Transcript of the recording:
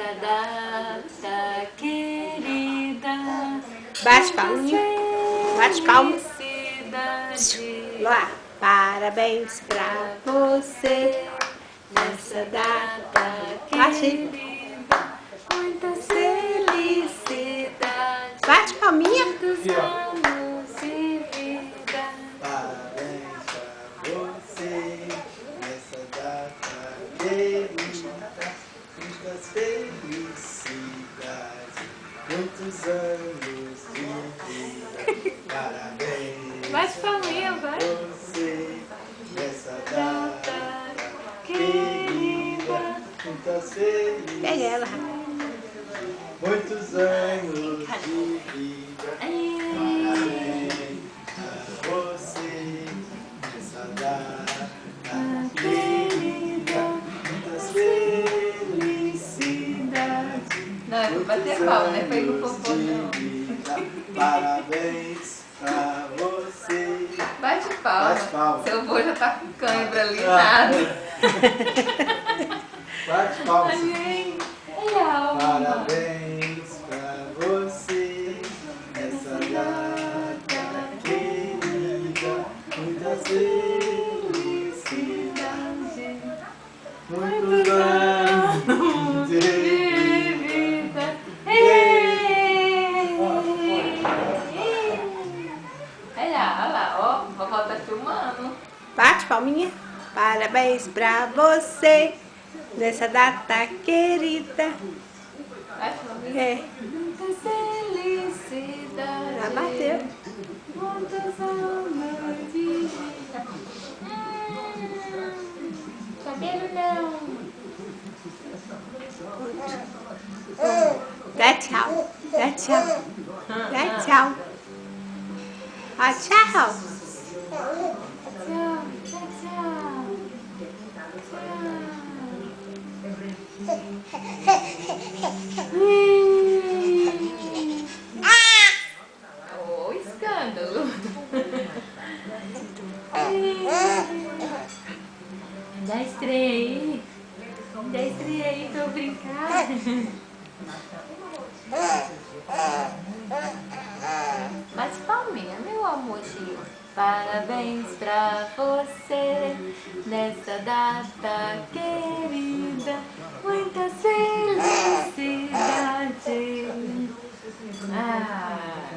nessa data querida. Bate palminha. Bate palma. Lá. Parabéns pra você nessa data querida. Muitas felicidades. Bate palminha. Muitos anos de vida. Parabéns pra você nessa data querida. Muitas felicidades, muitos anos de vida. Parabéns Bate palminha, vai. pra você nessa data querida. Muitas felicidades. Pega ela. Muitos anos de vida. Parabéns pra você nessa data querida. Muitas felicidades. Não, é pra bater palma, não é pra ir pro Muitos popô, anos não. de vida. Parabéns pra você. Bate palma. Bate palma. Seu avô já tá com cãibra ali, Ah. nada. Bate palmas. Amém. Ai, alma. Parabéns pra você nessa data querida. Muitas felicidades, muitos anos de vida. Olha lá, ó, a vovó tá filmando. Bate palminha. Parabéns pra você nessa data querida. Bate palminha. É. Muitas felicidades. Já bateu. Muitas anos de vida. Cabelo não. Dá tchau. Dá tchau. Dá tchau. Ó, tchau. Tchau, tchau, tchau. Oh, escândalo. Dá estreia aí. Dá estreia aí pra eu brincar. Bate palminha, meu amorzinho. Parabéns pra você nessa data querida. Muitas felicidades. Ah.